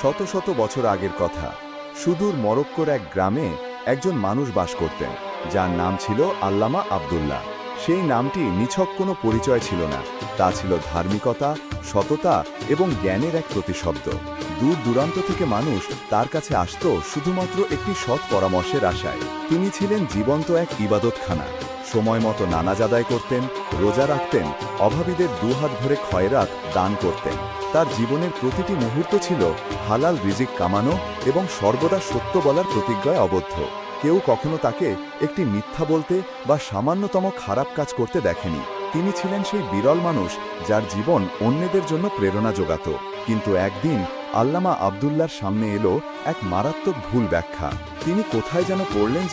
শত শত বছর আগের কথা। সুদূর মরক্কোর এক গ্রামে একজন মানুষ বাস করতেন, যার নাম ছিল আল্লামা আব্দুল্লাহ। সেই নামটি নিছক কোনো পরিচয় ছিল না, তা ছিল ধার্মিকতা, সততা এবং জ্ঞানের এক প্রতিশব্দ। দূর দূরান্ত থেকে মানুষ তার কাছে আসত শুধুমাত্র একটি সৎ পরামর্শের আশায়। তিনি ছিলেন জীবন্ত এক ইবাদতখানা। সময় মতো নামাজ আদায় করতেন, রোজা রাখতেন, অভাবীদের দুহাত ভরে খয়রাত দান করতেন। তার জীবনের প্রতিটি মুহূর্ত ছিল হালাল রিজিক কামানো এবং সর্বদা সত্য বলার প্রতিজ্ঞায় আবদ্ধ। কেউ কখনো তাকে একটি মিথ্যা বলতে বা সামান্যতম খারাপ কাজ করতে দেখেনি। তিনি ছিলেন সেই বিরল মানুষ যার জীবন অন্যদের জন্য প্রেরণা জোগাত। কিন্তু একদিন আল্লামা আব্দুল্লাহর সামনে এলো এক মারাত্মক ভুল ব্যাখ্যা। তিনি কোথায় যেন পড়লেন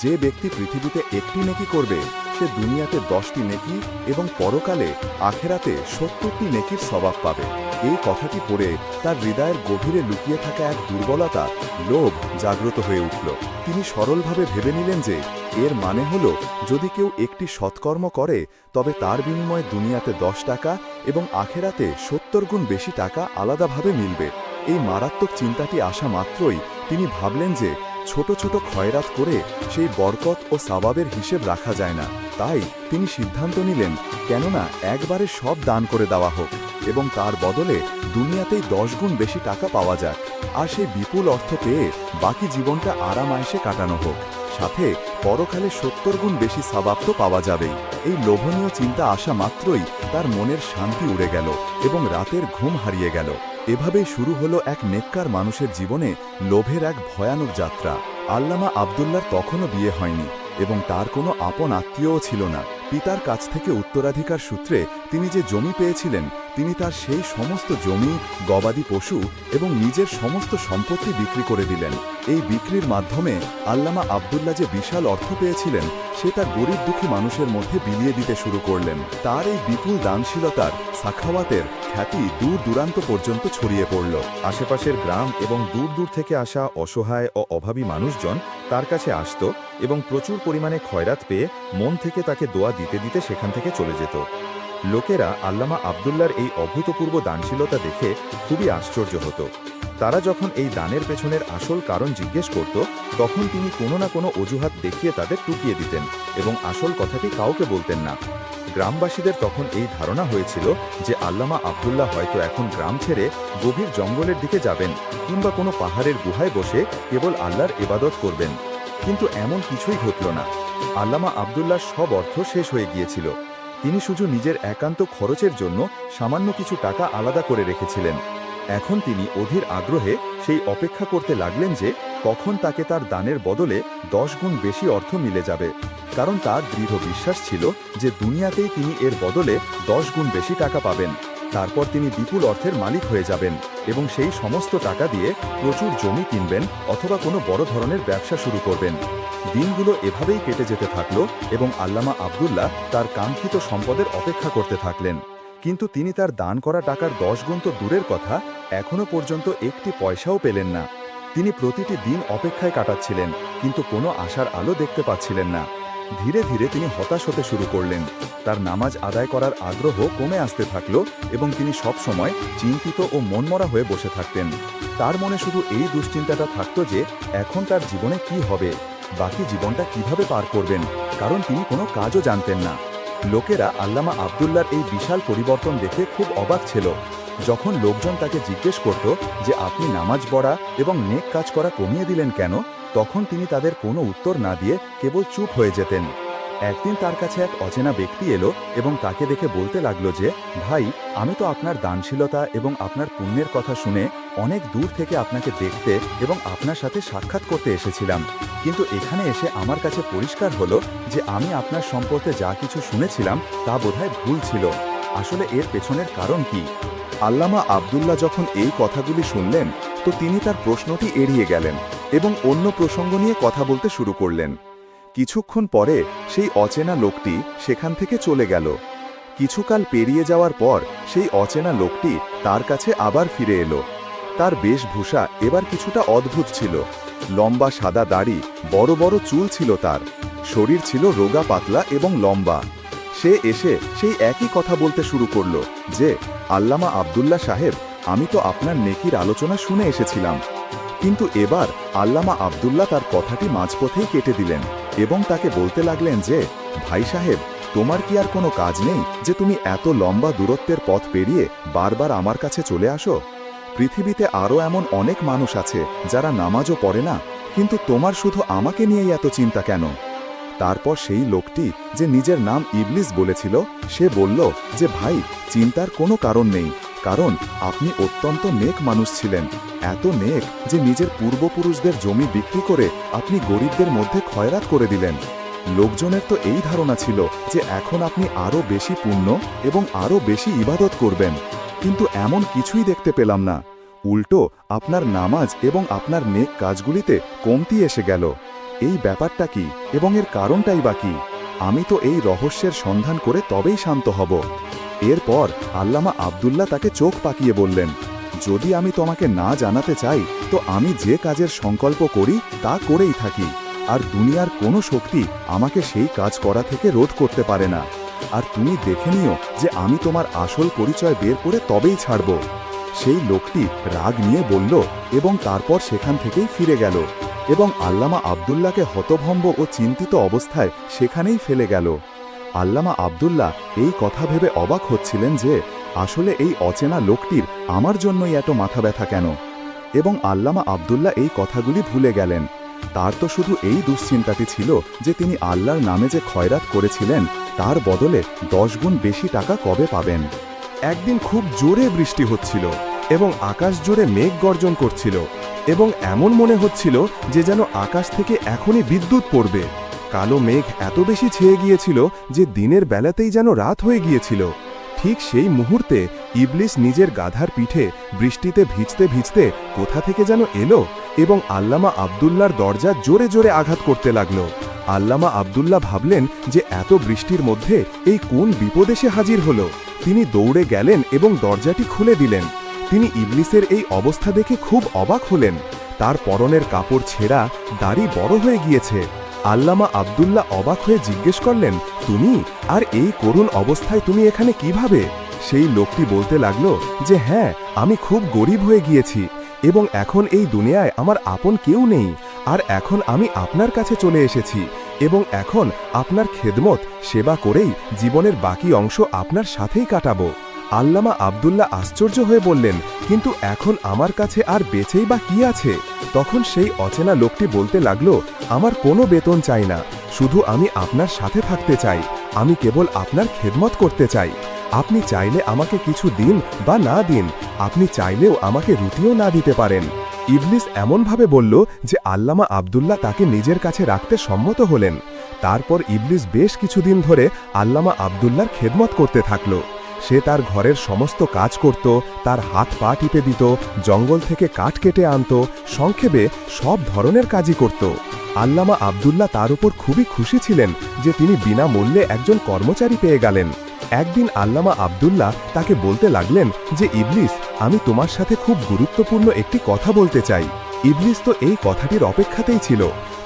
যে ব্যক্তি পৃথিবীতে একটি নেকি করবে সে দুনিয়াতে 10টি নেকি এবং পরকালে আখেরাতে 70টি নেকির সওয়াব পাবে। এই কথাটি পড়ে তার হৃদয়ের গভীরে লুকিয়ে থাকা এক দুর্বলতা, লোভ জাগ্রত হয়ে উঠল। তিনি সরলভাবে ভেবে নিলেন যে এর মানে হলো যদি কেউ একটি সৎকর্ম করে তবে তার বিনিময়ে দুনিয়াতে 10 টাকা এবং আখেরাতে 70 গুণ বেশি টাকা আলাদাভাবে মিলবে। এই মারাত্মক চিন্তাটি আসা মাত্রই তিনি ভাবলেন যে ছোট ছোট খয়রাত করে সেই বরকত ও সাওয়াবের হিসেব রাখা যায় না। তাই তিনি সিদ্ধান্ত নিলেন কেননা একবারে সব দান করে দেওয়া হোক এবং তার বদলে দুনিয়াতেই 10 গুণ বেশি টাকা পাওয়া যাক, আর সেই বিপুল অর্থ পেয়ে বাকি জীবনটা আরাম আয়েশে কাটানো হোক, সাথে পরকালে 70 গুণ বেশি সওয়াব তো পাওয়া যাবেই। এই লোভনীয় চিন্তা আসা মাত্রই তার মনের শান্তি উড়ে গেল এবং রাতের ঘুম হারিয়ে গেল। এভাবেই শুরু হলো এক নেককার মানুষের জীবনে লোভের এক ভয়ানক যাত্রা। আল্লামা আব্দুল্লাহর তখনও বিয়ে হয়নি এবং তার কোনো আপন আত্মীয়ও ছিল না। পিতার কাছ থেকে উত্তরাধিকার সূত্রে তিনি যে জমি পেয়েছিলেন, তিনি তার সেই সমস্ত জমি, গবাদি পশু এবং নিজের সমস্ত সম্পত্তি বিক্রি করে দিলেন। এই বিক্রির মাধ্যমে আল্লামা আব্দুল্লাহ যে বিশাল অর্থ পেয়েছিলেন সে তার গরিব দুঃখী মানুষের মধ্যে বিলিয়ে দিতে শুরু করলেন। তার এই বিপুল দানশীলতার, সাখাওয়াতের খ্যাতি দূর দূরান্ত পর্যন্ত ছড়িয়ে পড়ল। আশেপাশের গ্রাম এবং দূর দূর থেকে আসা অসহায় ও অভাবী মানুষজন তার কাছে আসত এবং প্রচুর পরিমাণে খয়রাত পেয়ে মন থেকে তাকে দোয়া দিতে দিতে সেখান থেকে চলে যেত। লোকেরা আল্লামা আব্দুল্লাহর এই অভূতপূর্ব দানশীলতা দেখে খুবই আশ্চর্য হতো। তারা যখন এই দানের পেছনের আসল কারণ জিজ্ঞেস করত তখন তিনি কোনো না কোনো অজুহাত দেখিয়ে তাদের টুকিয়ে দিতেন এবং আসল কথাটি কাউকে বলতেন না। গ্রামবাসীদের তখন এই ধারণা হয়েছিল যে আল্লামা আব্দুল্লাহ হয়তো এখন গ্রাম ছেড়ে গভীর জঙ্গলের দিকে যাবেন কিংবা কোনো পাহাড়ের গুহায় বসে কেবল আল্লাহর ইবাদত করবেন। কিন্তু এমন কিছুই ঘটল না। আল্লামা আব্দুল্লাহর সব অর্থ শেষ হয়ে গিয়েছিল। তিনি শুধু নিজের একান্ত খরচের জন্য সামান্য কিছু টাকা আলাদা করে রেখেছিলেন। এখন তিনি অধীর আগ্রহে সেই অপেক্ষা করতে লাগলেন যে কখন তাকে তার দানের বদলে 10 গুণ বেশি অর্থ মিলে যাবে, কারণ তার দৃঢ় বিশ্বাস ছিল যে দুনিয়াতেই তিনি এর বদলে 10 গুণ বেশি টাকা পাবেন। তারপর তিনি বিপুল অর্থের মালিক হয়ে যাবেন এবং সেই সমস্ত টাকা দিয়ে প্রচুর জমি কিনবেন অথবা কোনো বড় ধরনের ব্যবসা শুরু করবেন। দিনগুলো এভাবেই কেটে যেতে থাকল এবং আল্লামা আব্দুল্লাহ তার কাঙ্ক্ষিত সম্পদের অপেক্ষা করতে থাকলেন। কিন্তু তিনি তার দান করা টাকার 10 গুণ তো দূরের কথা, এখনো পর্যন্ত একটি পয়সাও পেলেন না। তিনি প্রতিটি দিন অপেক্ষায় কাটাচ্ছিলেন কিন্তু কোনো আশার আলো দেখতে পাচ্ছিলেন না। ধীরে ধীরে তিনি হতাশ হতে শুরু করলেন। তার নামাজ আদায় করার আগ্রহ কমে আসতে থাকল এবং তিনি সব সময় চিন্তিত ও মনমরা হয়ে বসে থাকতেন। তার মনে শুধু এই দুশ্চিন্তাটা থাকত যে এখন তার জীবনে কি হবে, বাকি জীবনটা কিভাবে পার করবেন, কারণ তিনি কোনো কাজও জানতেন না। লোকেরা আল্লামা আব্দুল্লাহর এই বিশাল পরিবর্তন দেখে খুব অবাক ছিল। যখন লোকজন তাকে জিজ্ঞেস করত যে আপনি নামাজ পড়া এবং নেক কাজ করা কমিয়ে দিলেন কেন, তখন তিনি তাদের কোনো উত্তর না দিয়ে কেবল চুপ হয়ে যেতেন। একদিন তার কাছে এক অচেনা ব্যক্তি এলো এবং তাকে দেখে বলতে লাগলো যে ভাই, আমি তো আপনার দানশীলতা এবং আপনার পুণ্যের কথা শুনে অনেক দূর থেকে আপনাকে দেখতে এবং আপনার সাথে সাক্ষাৎ করতে এসেছিলাম, কিন্তু এখানে এসে আমার কাছে পরিষ্কার হলো যে আমি আপনার সম্পর্কে যা কিছু শুনেছিলাম তা বোধহয় ভুল ছিল। আসলে এর পেছনের কারণ কি? আল্লামা আব্দুল্লাহ যখন এই কথাগুলি শুনলেন তো তিনি তার প্রশ্নটি এড়িয়ে গেলেন এবং অন্য প্রসঙ্গ নিয়ে কথা বলতে শুরু করলেন। কিছুক্ষণ পরে সেই অচেনা লোকটি সেখান থেকে চলে গেল। কিছুকাল পেরিয়ে যাওয়ার পর সেই অচেনা লোকটি তার কাছে আবার ফিরে এলো। তার বেশভূষা এবার কিছুটা অদ্ভুত ছিল। লম্বা সাদা দাড়ি, বড় বড় চুল ছিল তার, শরীর ছিল রোগা পাতলা এবং লম্বা। সে এসে সেই একই কথা বলতে শুরু করল যে আল্লামা আব্দুল্লাহ সাহেব, আমি তো আপনার নেকির আলোচনা শুনে এসেছিলাম। কিন্তু এবার আল্লামা আব্দুল্লাহ তার কথাটি মাঝপথেই কেটে দিলেন এবং তাকে বলতে লাগলেন যে, ভাই সাহেব, তোমার কি আর কোনো কাজ নেই যে তুমি এত লম্বা দূরত্বের পথ পেরিয়ে বারবার আমার কাছে চলে আসো? পৃথিবীতে আরও এমন অনেক মানুষ আছে যারা নামাজও পড়ে না, কিন্তু তোমার শুধু আমাকে নিয়েই এত চিন্তা কেন? তারপর সেই লোকটি, যে নিজের নাম ইবলিস বলেছিল, সে বলল যে, ভাই, চিন্তার কোনো কারণ নেই, কারণ আপনি অত্যন্ত নেক মানুষ ছিলেন, এত নেক যে নিজের পূর্বপুরুষদের জমি বিক্রি করে আপনি গরিবদের মধ্যে খয়রাত করে দিলেন। লোকজনের তো এই ধারণা ছিল যে এখন আপনি আরও বেশি পুণ্য এবং আরও বেশি ইবাদত করবেন, কিন্তু এমন কিছুই দেখতে পেলাম না। উল্টো আপনার নামাজ এবং আপনার নেক কাজগুলিতে কমতি এসে গেল। এই ব্যাপারটা কি এবং এর কারণটাই বা কি? আমি তো এই রহস্যের সন্ধান করে তবেই শান্ত হব। এরপর আল্লামা আব্দুল্লাহ তাকে চোখ পাকিয়ে বললেন, যদি আমি তোমাকে না জানাতে চাই তো আমি যে কাজের সংকল্প করি তা করেই থাকি, আর দুনিয়ার কোনো শক্তি আমাকে সেই কাজ করা থেকে রোধ করতে পারে না। আর তুমি দেখে নিও যে আমি তোমার আসল পরিচয় বের করে তবেই ছাড়ব। সেই লোকটি রাগ নিয়ে বলল এবং তারপর সেখান থেকেই ফিরে গেল এবং আল্লামা আব্দুল্লাহকে হতভম্ব ও চিন্তিত অবস্থায় সেখানেই ফেলে গেল। আল্লামা আব্দুল্লাহ এই কথা ভেবে অবাক হচ্ছিলেন যে আসলে এই অচেনা লোকটির আমার জন্যই এত মাথা ব্যথা কেন, এবং আল্লামা আব্দুল্লাহ এই কথাগুলি ভুলে গেলেন। তার তো শুধু এই দুশ্চিন্তাটি ছিল যে তিনি আল্লাহর নামে যে খয়রাত করেছিলেন তার বদলে 10 গুণ বেশি টাকা কবে পাবেন। একদিন খুব জোরে বৃষ্টি হচ্ছিল এবং আকাশ জোরে মেঘ গর্জন করছিল এবং এমন মনে হচ্ছিল যে যেন আকাশ থেকে এখনই বিদ্যুৎ পড়বে। কালো মেঘ এত বেশি ছেয়ে গিয়েছিল যে দিনের বেলাতেই যেন রাত হয়ে গিয়েছিল। ঠিক সেই মুহূর্তে ইবলিস নিজের গাধার পিঠে বৃষ্টিতে ভিজতে ভিজতে কোথা থেকে যেন এলো এবং আল্লামা আব্দুল্লাহর দরজা জোরে জোরে আঘাত করতে লাগলো। আল্লামা আব্দুল্লাহ ভাবলেন যে এত বৃষ্টির মধ্যে এই কোন বিপদ এসে হাজির হলো। তিনি দৌড়ে গেলেন এবং দরজাটি খুলে দিলেন। তিনি ইবলিসের এই অবস্থা দেখে খুব অবাক হলেন। তার পরনের কাপড় ছেঁড়া, দাড়ি বড় হয়ে গিয়েছে। আল্লামা আব্দুল্লাহ অবাক হয়ে জিজ্ঞেস করলেন, তুমি আর এই করুণ অবস্থায় তুমি এখানে কিভাবে? সেই লোকটি বলতে লাগলো যে, হ্যাঁ, আমি খুব গরিব হয়ে গিয়েছি এবং এখন এই দুনিয়ায় আমার আপন কেউ নেই, আর এখন আমি আপনার কাছে চলে এসেছি এবং এখন আপনার খেদমত সেবা করেই জীবনের বাকি অংশ আপনার সাথেই কাটাবো। আল্লামা আব্দুল্লাহ আশ্চর্য হয়ে বললেন, কিন্তু এখন আমার কাছে আর বেঁচেই বা কি আছে? তখন সেই অচেনা লোকটি বলতে লাগলো, আমার কোনো বেতন চাই না, শুধু আমি আপনার সাথে থাকতে চাই, আমি কেবল আপনার খেদমত করতে চাই। আপনি চাইলে আমাকে কিছু দিন বা না দিন, আপনি চাইলেও আমাকে রুটিও না দিতে পারেন। ইবলিস এমনভাবে বলল যে আল্লামা আব্দুল্লাহ তাকে নিজের কাছে রাখতে সম্মত হলেন। তারপর ইবলিস বেশ কিছুদিন ধরে আল্লামা আব্দুল্লাহর খেদমত করতে থাকল। সে তার ঘরের সমস্ত কাজ করত, তার হাত পা টিপে দিত, জঙ্গল থেকে কাঠ কেটে আনত, সংক্ষেপে সব ধরনের কাজই করত। আল্লামা আব্দুল্লাহ তার উপর খুবই খুশি ছিলেন যে তিনি বিনামূল্যে একজন কর্মচারী পেয়ে গেলেন। একদিন আল্লামা আব্দুল্লাহ তাকে বলতে লাগলেন যে, ইবলিস, আমি তোমার সাথে খুব গুরুত্বপূর্ণ একটি কথা বলতে চাই। ইবলিস তো এই কথাটির অপেক্ষাতেই ছিল।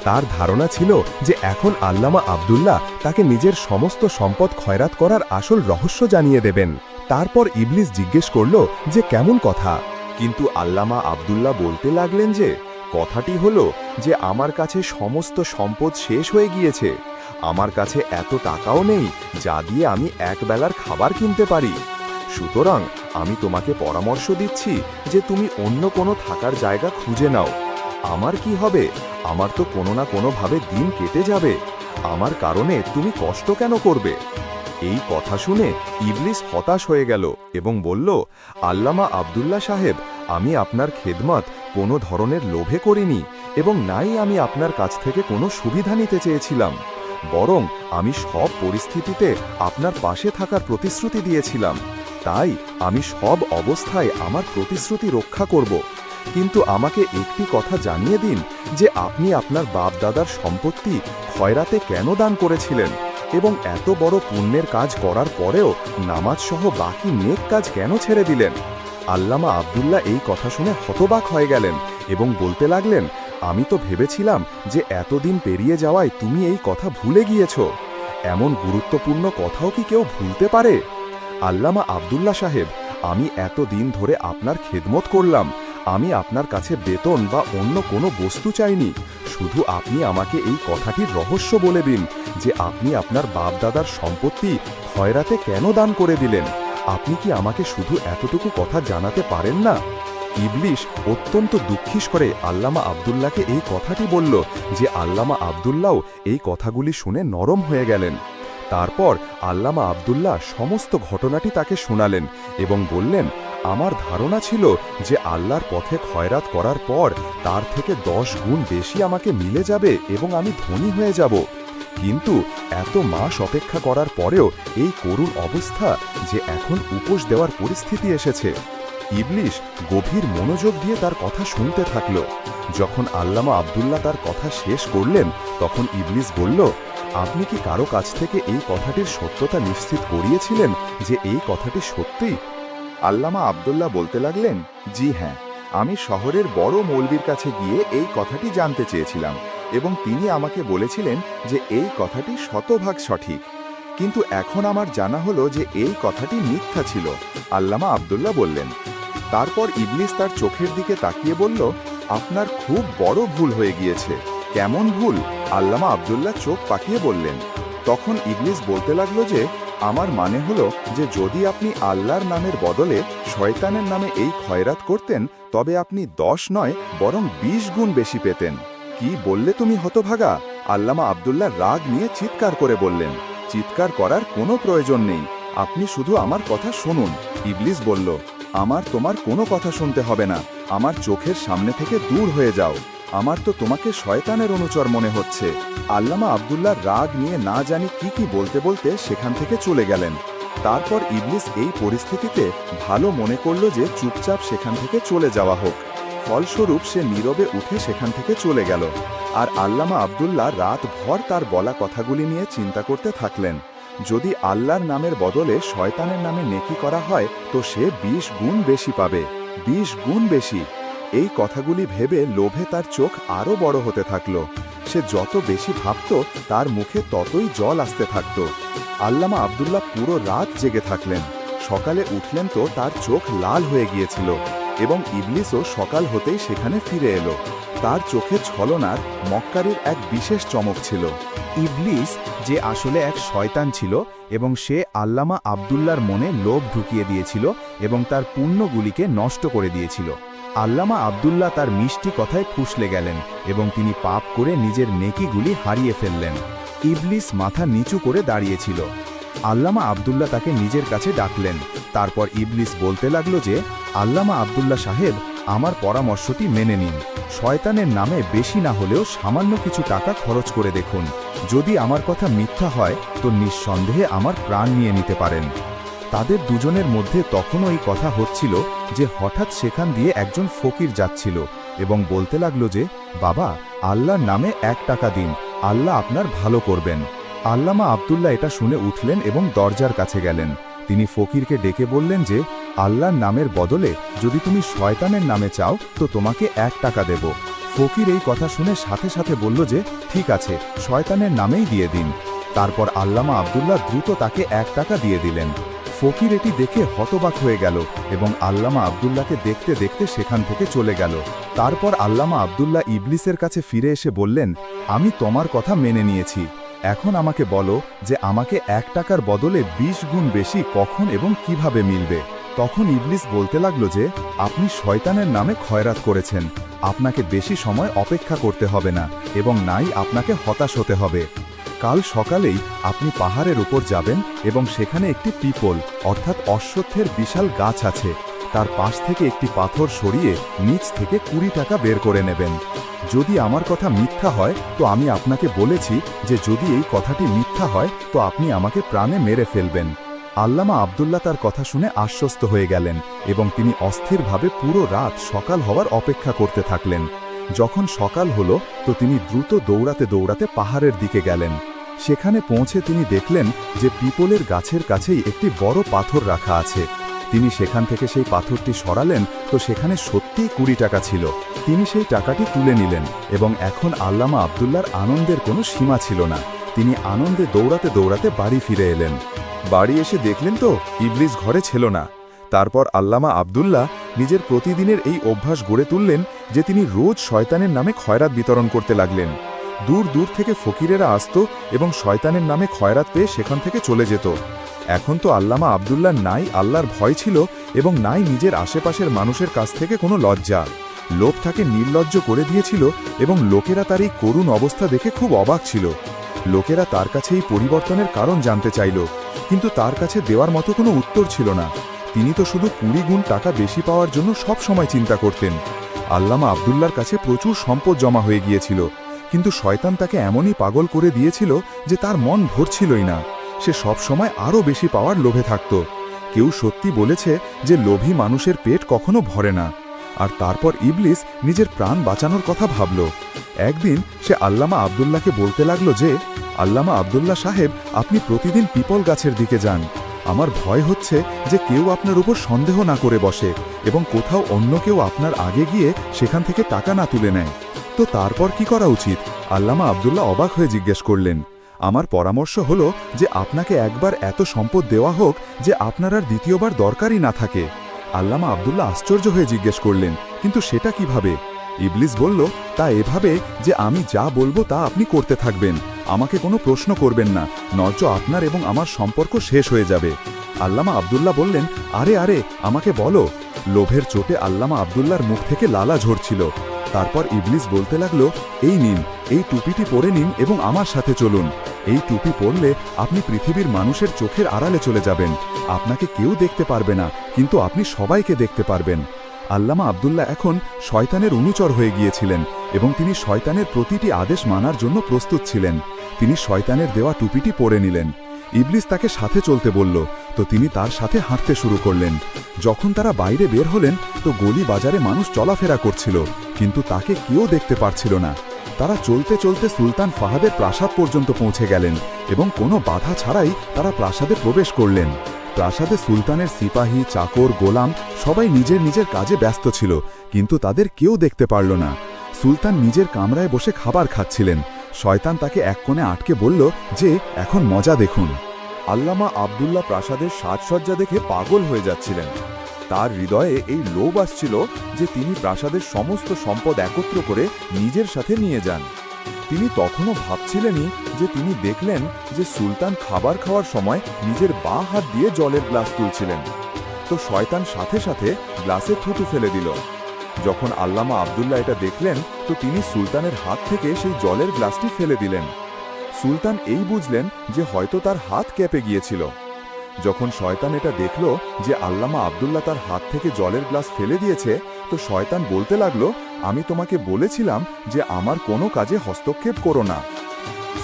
তার ধারণা ছিল যে এখন আল্লামা আব্দুল্লাহ তাকে নিজের সমস্ত সম্পদ খয়রাত করার আসল রহস্য জানিয়ে দেবেন। তারপর ইবলিস জিজ্ঞেস করল যে কেমন কথা। কিন্তু আল্লামা আব্দুল্লাহ বলতে লাগলেন যে কথাটি হলো যে আমার কাছে সমস্ত সম্পদ শেষ হয়ে গিয়েছে, আমার কাছে এত টাকাও নেই যা দিয়ে আমি একবেলার খাবার কিনতে পারি। সুতরাং আমি তোমাকে পরামর্শ দিচ্ছি যে তুমি অন্য কোনো থাকার জায়গা খুঁজে নাও। আমার কি হবে? আমার তো কোনো না কোনোভাবে দিন কেটে যাবে, আমার কারণে তুমি কষ্ট কেন করবে? এই কথা শুনে ইবলিস হতাশ হয়ে গেল এবং বলল, আল্লামা আব্দুল্লাহ সাহেব, আমি আপনার খেদমত কোনো ধরনের লোভে করিনি এবং নাই আমি আপনার কাছ থেকে কোনো সুবিধা নিতে চেয়েছিলাম, বরং আমি সব পরিস্থিতিতে আপনার পাশে থাকার প্রতিশ্রুতি দিয়েছিলাম। তাই আমি সব অবস্থায় আমার প্রতিশ্রুতি রক্ষা করব। কিন্তু আমাকে একটি কথা জানিয়ে দিন যে আপনি আপনার বাপ দাদার সম্পত্তি খয়রাতে কেন দান করেছিলেন এবং এত বড় পুণ্যের কাজ করার পরেও নামাজ সহ বাকি নেক কাজ কেন ছেড়ে দিলেন? আল্লামা আব্দুল্লাহ এই কথা শুনে হতবাক হয়ে গেলেন এবং বলতে লাগলেন, আমি তো ভেবেছিলাম যে এতদিন পেরিয়ে যাওয়ায় তুমি এই কথা ভুলে গিয়েছ। এমন গুরুত্বপূর্ণ কথাও কি কেউ ভুলতে পারে? আল্লামা আব্দুল্লাহ সাহেব, আমি এত দিন ধরে আপনার খেদমত করলাম। আমি আপনার কাছে বেতন বা অন্য কোনো বস্তু চাইনি। শুধু আপনি আমাকে এই কথাটির রহস্য বলে দিন যে আপনি আপনার বাপদাদার সম্পত্তি খয়রাতে কেন দান করে দিলেন। আপনি কি আমাকে শুধু এতটুকু কথা জানাতে পারেন না? ইবলিশ অত্যন্ত দুঃখিস করে আল্লামা আব্দুল্লাহকে এই কথাটি বলল, যে আল্লামা আব্দুল্লাহও এই কথাগুলি শুনে নরম হয়ে গেলেন। তারপর আল্লামা আব্দুল্লাহ সমস্ত ঘটনাটি তাকে শোনালেন এবং বললেন, আমার ধারণা ছিল যে আল্লাহর পথে খয়রাত করার পর তার থেকে 10 গুণ বেশি আমাকে মিলে যাবে এবং আমি ধনী হয়ে যাব। কিন্তু এত মাস অপেক্ষা করার পরেও এই করুণ অবস্থা যে এখন উপোস দেওয়ার পরিস্থিতি এসেছে। ইবলিশ গভীর মনোযোগ দিয়ে তার কথা শুনতে থাকল। যখন আল্লামা আব্দুল্লাহ তার কথা শেষ করলেন, তখন ইবলিশ বলল, আপনি কি কারো কাছ থেকে এই কথাটির সত্যতা নিশ্চিত করিয়েছিলেন যে এই কথাটি সত্যি? আল্লামা আব্দুল্লাহ বলতে লাগলেন, জি হ্যাঁ, আমি শহরের বড় মৌলবীর কাছে গিয়ে এই কথাটি জানতে চেয়েছিলাম এবং তিনি আমাকে বলেছিলেন যে এই কথাটি শতভাগ সঠিক। কিন্তু এখন আমার জানা হলো যে এই কথাটি মিথ্যা ছিল, আল্লামা আব্দুল্লাহ বললেন। তারপর ইবলিস তার চোখের দিকে তাকিয়ে বলল, আপনার খুব বড় ভুল হয়ে গিয়েছে। কেমন ভুল? আল্লামা আব্দুল্লাহ চোখ পাকিয়ে বললেন। তখন ইবলিস বলতে লাগলো যে আমার মানে হলো যে যদি আপনি আল্লাহর নামের বদলে শয়তানের নামে এই খয়রাত করতেন, তবে আপনি 10 নয় বরং 20 গুণ বেশি পেতেন। কি বললে তুমি হতভাগা? আল্লামা আব্দুল্লাহ রাগ নিয়ে চিৎকার করে বললেন। চিৎকার করার কোনো প্রয়োজন নেই, আপনি শুধু আমার কথা শুনুন। ইবলিস বলল, আমার তোমার কোনো কথা শুনতে হবে না, আমার চোখের সামনে থেকে দূর হয়ে যাও। আমার তো তোমাকে শয়তানের অনুচর মনে হচ্ছে। আল্লামা আব্দুল্লাহ রাগ নিয়ে না জানি কি বলতে বলতে সেখান থেকে চলে গেলেন। তারপর ইবলিস এই পরিস্থিতিতে ভালো মনে করল যে চুপচাপ সেখান থেকে চলে যাওয়া হোক। ফলস্বরূপ সে নীরবে উঠে সেখান থেকে চলে গেল। আর আল্লামা আব্দুল্লাহ রাতভর তার বলা কথাগুলি নিয়ে চিন্তা করতে থাকলেন। যদি আল্লাহর নামের বদলে শয়তানের নামে নেকি করা হয় তো সে 20 গুণ বেশি পাবে, 20 গুণ বেশি। এই কথাগুলি ভেবে লোভে তার চোখ আরও বড় হতে থাকল। সে যত বেশি ভাবত তার মুখে ততই জল আসতে থাকত। আল্লামা আব্দুল্লাহ পুরো রাত জেগে থাকলেন। সকালে উঠলেন তো তার চোখ লাল হয়ে গিয়েছিল এবং ইবলিসও সকাল হতেই সেখানে ফিরে এলো। তার চোখে ছলনার মক্কারের এক বিশেষ চমক ছিল। ইবলিস যে আসলে এক শয়তান ছিল এবং সে আল্লামা আব্দুল্লাহর মনে লোভ ঢুকিয়ে দিয়েছিল এবং তার পুণ্যগুলিকে নষ্ট করে দিয়েছিল। আল্লামা আব্দুল্লাহ তার মিষ্টি কথায় ফুসলে গেলেন এবং তিনি পাপ করে নিজের নেকিগুলি হারিয়ে ফেললেন। ইবলিস মাথা নিচু করে দাঁড়িয়েছিল। আল্লামা আব্দুল্লাহ তাকে নিজের কাছে ডাকলেন। তারপর ইবলিস বলতে লাগলো যে, আল্লামা আব্দুল্লাহ সাহেব, আমার পরামর্শটি মেনে নিন। শয়তানের নামে বেশি না হলেও সামান্য কিছু টাকা খরচ করে দেখুন। যদি আমার কথা মিথ্যা হয় তো নিঃসন্দেহে আমার প্রাণ নিয়ে নিতে পারেন। তাদের দুজনের মধ্যে তখনও এই কথা হচ্ছিল যে হঠাৎ সেখান দিয়ে একজন ফকির যাচ্ছিল এবং বলতে লাগলো যে, বাবা, আল্লাহর নামে 1 টাকা দিন, আল্লাহ আপনার ভালো করবেন। আল্লামা আব্দুল্লাহ এটা শুনে উঠলেন এবং দরজার কাছে গেলেন। তিনি ফকিরকে ডেকে বললেন যে, আল্লাহর নামের বদলে যদি তুমি শয়তানের নামে চাও তো তোমাকে 1 টাকা দেব। ফকির এই কথা শুনে সাথে সাথে বলল যে, ঠিক আছে, শয়তানের নামেই দিয়ে দিন। তারপর আল্লামা আব্দুল্লাহ দ্রুত তাকে 1 টাকা দিয়ে দিলেন। ফকির এটি দেখে হতবাক হয়ে গেল এবং আল্লামা আব্দুল্লাহকে দেখতে দেখতে সেখান থেকে চলে গেল। তারপর আল্লামা আব্দুল্লাহ ইবলিসের কাছে ফিরে এসে বললেন, আমি তোমার কথা মেনে নিয়েছি। এখন আমাকে বলো যে আমাকে 1 টাকার বদলে 20 গুণ বেশি কখন এবং কিভাবে মিলবে। তখন ইবলিস বলতে লাগলো যে, আপনি শয়তানের নামে খয়রাত করেছেন, আপনাকে বেশি সময় অপেক্ষা করতে হবে না এবং নাই আপনাকে হতাশ হতে হবে। কাল সকালেই আপনি পাহাড়ের উপর যাবেন এবং সেখানে একটি পিপল অর্থাৎ অশ্বত্থের বিশাল গাছ আছে। তার পাশ থেকে একটি পাথর সরিয়ে নিচ থেকে 20 টাকা বের করে নেবেন। যদি আমার কথা মিথ্যা হয় তো আমি আপনাকে বলেছি যে যদি এই কথাটি মিথ্যা হয় তো আপনি আমাকে প্রাণে মেরে ফেলবেন। আল্লামা আব্দুল্লাহ তার কথা শুনে আশ্বস্ত হয়ে গেলেন এবং তিনি অস্থিরভাবে পুরো রাত সকাল হওয়ার অপেক্ষা করতে থাকলেন। যখন সকাল হলো তো তিনি দ্রুত দৌড়াতে দৌড়াতে পাহাড়ের দিকে গেলেন। সেখানে পৌঁছে তিনি দেখলেন যে পিপলের গাছের কাছেই একটি বড় পাথর রাখা আছে। তিনি সেখান থেকে সেই পাথরটি সরালেন তো সেখানে সত্যিই 20 টাকা ছিল। তিনি সেই টাকাটি তুলে নিলেন এবং এখন আল্লামা আব্দুল্লাহর আনন্দের কোনো সীমা ছিল না। তিনি আনন্দে দৌড়াতে দৌড়াতে বাড়ি ফিরে এলেন। বাড়ি এসে দেখলেন তো ইবলিস ঘরে ছিল না। তারপর আল্লামা আব্দুল্লাহ নিজের প্রতিদিনের এই অভ্যাস গড়ে তুললেন যে তিনি রোজ শয়তানের নামে খয়রাত বিতরণ করতে লাগলেন। দূর দূর থেকে ফকিরেরা আসত এবং শয়তানের নামে খয়রাত পেয়ে সেখান থেকে চলে যেত। এখন তো আল্লামা আব্দুল্লাহ নাই আল্লাহর ভয় ছিল এবং নাই নিজের আশেপাশের মানুষের কাছ থেকে কোনো লজ্জা। লোভ তাকে নির্লজ্জ করে দিয়েছিল এবং লোকেরা তার এই করুণ অবস্থা দেখে খুব অবাক ছিল। লোকেরা তার কাছে এই পরিবর্তনের কারণ জানতে চাইল, কিন্তু তার কাছে দেওয়ার মতো কোনো উত্তর ছিল না। তিনি তো শুধু 20 গুণ টাকা বেশি পাওয়ার জন্য সব সময় চিন্তা করতেন। আল্লামা আব্দুল্লাহর কাছে প্রচুর সম্পদ জমা হয়ে গিয়েছিল, কিন্তু শয়তান তাকে এমনই পাগল করে দিয়েছিল যে তার মন ভরছিলই না। সে সব সময় আরও বেশি পাওয়ার লোভে থাকত। কেউ সত্যি বলেছে যে লোভী মানুষের পেট কখনো ভরে না। আর তারপর ইবলিস নিজের প্রাণ বাঁচানোর কথা ভাবল। একদিন সে আল্লামা আব্দুল্লাহকে বলতে লাগলো যে, আল্লামা আব্দুল্লাহ সাহেব, আপনি প্রতিদিন পিপল গাছের দিকে যান। আমার ভয় হচ্ছে যে কেউ আপনার উপর সন্দেহ না করে বসে এবং কোথাও অন্য কেউ আপনার আগে গিয়ে সেখান থেকে টাকা না তুলে নেয়। তো তারপর কি করা উচিত? আল্লামা আব্দুল্লাহ অবাক হয়ে জিজ্ঞেস করলেন। আমার পরামর্শ হলো যে আপনাকে একবার এত সম্পদ দেওয়া হোক যে আপনার আর দ্বিতীয়বার দরকারই না থাকে। আল্লামা আব্দুল্লাহ আশ্চর্য হয়ে জিজ্ঞেস করলেন, কিন্তু সেটা কিভাবে? ইবলিস বলল, তা এভাবে যে আমি যা বলবো তা আপনি করতে থাকবেন, আমাকে কোনো প্রশ্ন করবেন না, নয়তো আপনার এবং আমার সম্পর্ক শেষ হয়ে যাবে। আল্লামা আব্দুল্লাহ বললেন, আরে আরে, আমাকে বলো। লোভের চোটে আল্লামা আব্দুল্লাহর মুখ থেকে লালা ঝরছিল। তারপর ইবলিস বলতে লাগলো, এই নিন, এই টুপিটি পরে নিন এবং আমার সাথে চলুন। এই টুপি পরলে আপনি পৃথিবীর মানুষের চোখের আড়ালে চলে যাবেন। আপনাকে কেউ দেখতে পারবে না, কিন্তু আপনি সবাইকে দেখতে পারবেন। আল্লামা আব্দুল্লাহ এখন শয়তানের অনুচর হয়ে গিয়েছিলেন এবং তিনি শয়তানের প্রতিটি আদেশ মানার জন্য প্রস্তুত ছিলেন। তিনি শয়তানের দেওয়া টুপিটি পরে নিলেন। ইবলিস তাকে সাথে চলতে বলল, তো তিনি তার সাথে হাঁটতে শুরু করলেন। যখন তারা বাইরে বের হলেন তো গলি বাজারে মানুষ চলাফেরা করছিল, কিন্তু তাকে কেউ দেখতে পারছিল না। তারা চলতে চলতে সুলতান ফাহাদের প্রাসাদ পর্যন্ত পৌঁছে গেলেন এবং কোনো বাধা ছাড়াই তারা প্রাসাদে প্রবেশ করলেন। প্রাসাদে সুলতানের সিপাহী, চাকর, গোলাম সবাই নিজের নিজের কাজে ব্যস্ত ছিল, কিন্তু তাদের কেউ দেখতে পারল না। সুলতান নিজের কামরায় বসে খাবার খাচ্ছিলেন। শয়তান তাকে এক কোণে আটকে বলল যে, এখন মজা দেখুন। আল্লামা আব্দুল্লাহ প্রাসাদের সাজসজ্জা দেখে পাগল হয়ে যাচ্ছিলেন। তার হৃদয়ে এই লোভ আসছিল যে তিনি প্রাসাদের সমস্ত সম্পদ একত্র করে নিজের সাথে নিয়ে যান। তিনি তখনও ভাবছিলেনই যে তিনি দেখলেন যে সুলতান খাবার খাওয়ার সময় নিজের বাঁ হাত দিয়ে জলের গ্লাস তুলছিলেন। তো শয়তান সাথে সাথে গ্লাসে থুতু ফেলে দিল। যখন আল্লামা আব্দুল্লাহ এটা দেখলেন তো তিনি সুলতানের হাত থেকে সেই জলের গ্লাসটি ফেলে দিলেন। সুলতান এই বুঝলেন যে হয়তো তার হাত কেঁপে গিয়েছিল। যখন শয়তান এটা দেখল যে আল্লামা আব্দুল্লাহ তার হাত থেকে জলের গ্লাস ফেলে দিয়েছে, তো শয়তান বলতে লাগলো, আমি তোমাকে বলেছিলাম যে আমার কোনো কাজে হস্তক্ষেপ করো না।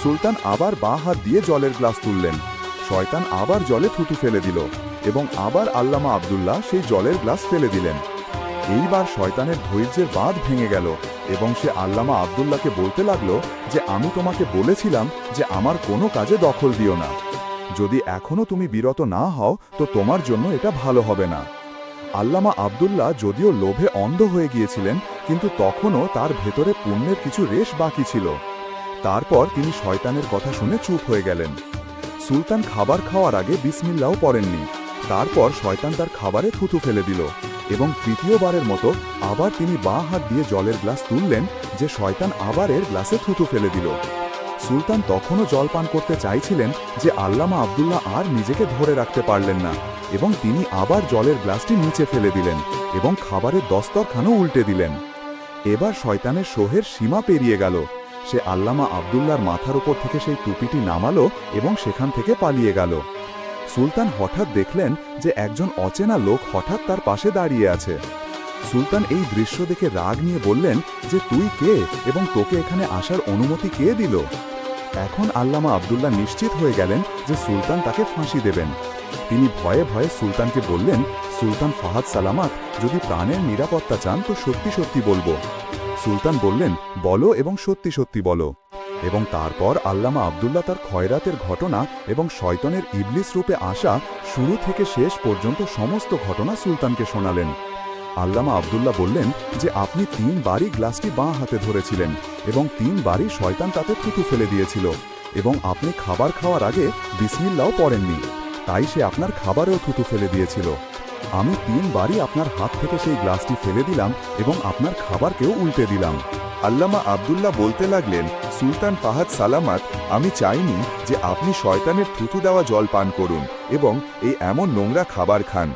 সুলতান আবার বাঁ হাত দিয়ে জলের গ্লাস তুললেন। শয়তান আবার জলে থুতু ফেলে দিল এবং আবার আল্লামা আব্দুল্লাহ সেই জলের গ্লাস ফেলে দিলেন। এইবার শয়তানের ধৈর্যের বাঁধ ভেঙে গেল এবং সে আল্লামা আব্দুল্লাহকে বলতে লাগলো যে আমি তোমাকে বলেছিলাম যে আমার কোনো কাজে দখল দিও না। যদি এখনো তুমি বিরত না হও তো তোমার জন্য এটা ভালো হবে না। আল্লামা আব্দুল্লাহ যদিও লোভে অন্ধ হয়ে গিয়েছিলেন, কিন্তু তখনও তার ভেতরে পুণ্যের কিছু রেশ বাকি ছিল। তারপর তিনি শয়তানের কথা শুনে চুপ হয়ে গেলেন। সুলতান খাবার খাওয়ার আগে বিসমিল্লাও পড়েননি। তারপর শয়তান তার খাবারে থুতু ফেলে দিল এবং তৃতীয়বারের মতো আবার তিনি বাঁ হাত দিয়ে জলের গ্লাস তুললেন যে শয়তান আবার এর গ্লাসে থুতু ফেলে দিল। সুলতান তখনও জল পান করতে চাইছিলেন যে আল্লামা আব্দুল্লাহ আর নিজেকে ধরে রাখতে পারলেন না এবং তিনি আবার জলের গ্লাসটি নিচে ফেলে দিলেন এবং খাবারের দস্তরখানও উল্টে দিলেন। এবার শয়তানের সোহের সীমা পেরিয়ে গেল। সে আল্লামা আব্দুল্লাহর মাথার উপর থেকে সেই টুপিটি নামালো এবং সেখান থেকে পালিয়ে গেল। সুলতান হঠাৎ দেখলেন যে একজন অচেনা লোক হঠাৎ তার পাশে দাঁড়িয়ে আছে। সুলতান এই দৃশ্য দেখে রাগ নিয়ে বললেন যে তুই কে এবং তোকে এখানে আসার অনুমতি কে দিল? এখন আল্লামা আব্দুল্লাহ নিশ্চিত হয়ে গেলেন যে সুলতান তাকে ফাঁসি দেবেন। তিনি ভয়ে ভয়ে সুলতানকে বললেন, সুলতান ফাহাদ সালামাত, যদি প্রাণের নিরাপত্তা চান তো সত্যি সত্যি বলবো। সুলতান বললেন, বলো এবং সত্যি সত্যি বলো। এবং তারপর আল্লামা আব্দুল্লাহ তার খয়রাতের ঘটনা এবং শয়তানের ইবলিস রূপে আসা শুরু থেকে শেষ পর্যন্ত সমস্ত ঘটনা সুলতানকে শোনালেন। আল্লামা আব্দুল্লাহ বললেন যে আপনি 3 বারই গ্লাসটি বাঁ হাতে ধরেছিলেন এবং 3 বারই শয়তান তাতে থুতু ফেলে দিয়েছিল এবং আপনি খাবার খাওয়ার আগে বিসমিল্লাও পড়েননি, তাই সে আপনার খাবারেও থুতু ফেলে দিয়েছিল। আমি 3 বারই আপনার হাত থেকে সেই গ্লাসটি ফেলে দিলাম এবং আপনার খাবারকেও উল্টে দিলাম। আল্লামা আব্দুল্লাহ বলতে লাগলেন, সুলতান ফাহাদ সালামাত, আমি চাইনি যে আপনি শয়তানের থুতু দেওয়া জল পান করুন এবং এই এমন নোংরা খাবার খান।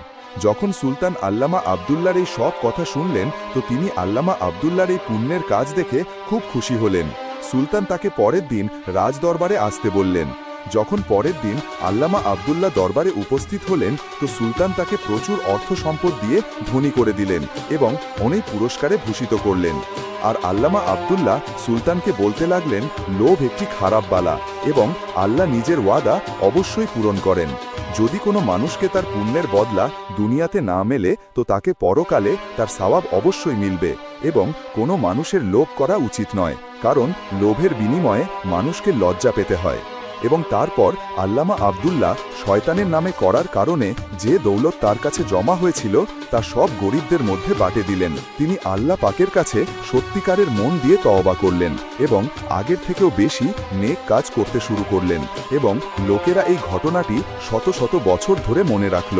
যখন সুলতান আল্লামা আব্দুল্লাহর এই সব কথা শুনলেন তো তিনি আল্লামা আব্দুল্লাহর এই পুণ্যের কাজ দেখে খুব খুশি হলেন। সুলতান তাকে পরের দিন রাজদরবারে আসতে বললেন। যখন পরের দিন আল্লামা আব্দুল্লাহ দরবারে উপস্থিত হলেন তো সুলতান তাকে প্রচুর অর্থ সম্পদ দিয়ে ধনী করে দিলেন এবং অনেক পুরস্কারে ভূষিত করলেন। আর আল্লামা আব্দুল্লাহ সুলতানকে বলতে লাগলেন, লোভ একটি খারাপ বালা এবং আল্লাহ নিজের ওয়াদা অবশ্যই পূরণ করেন। যদি কোনো মানুষকে তার পুণ্যের বদলা দুনিয়াতে না মেলে তো তাকে পরকালে তার সওয়াব অবশ্যই মিলবে এবং কোনো মানুষের লোভ করা উচিত নয়, কারণ লোভের বিনিময়ে মানুষকে লজ্জা পেতে হয়। এবং তারপর আল্লামা আব্দুল্লাহ শয়তানের নামে করার কারণে যে দৌলত তার কাছে জমা হয়েছিল তা সব গরিবদের মধ্যে বাঁটে দিলেন। তিনি আল্লাহ পাকের কাছে সত্যিকারের মন দিয়ে তওবা করলেন এবং আগের থেকেও বেশি নেক কাজ করতে শুরু করলেন এবং লোকেরা এই ঘটনাটি শত শত বছর ধরে মনে রাখল।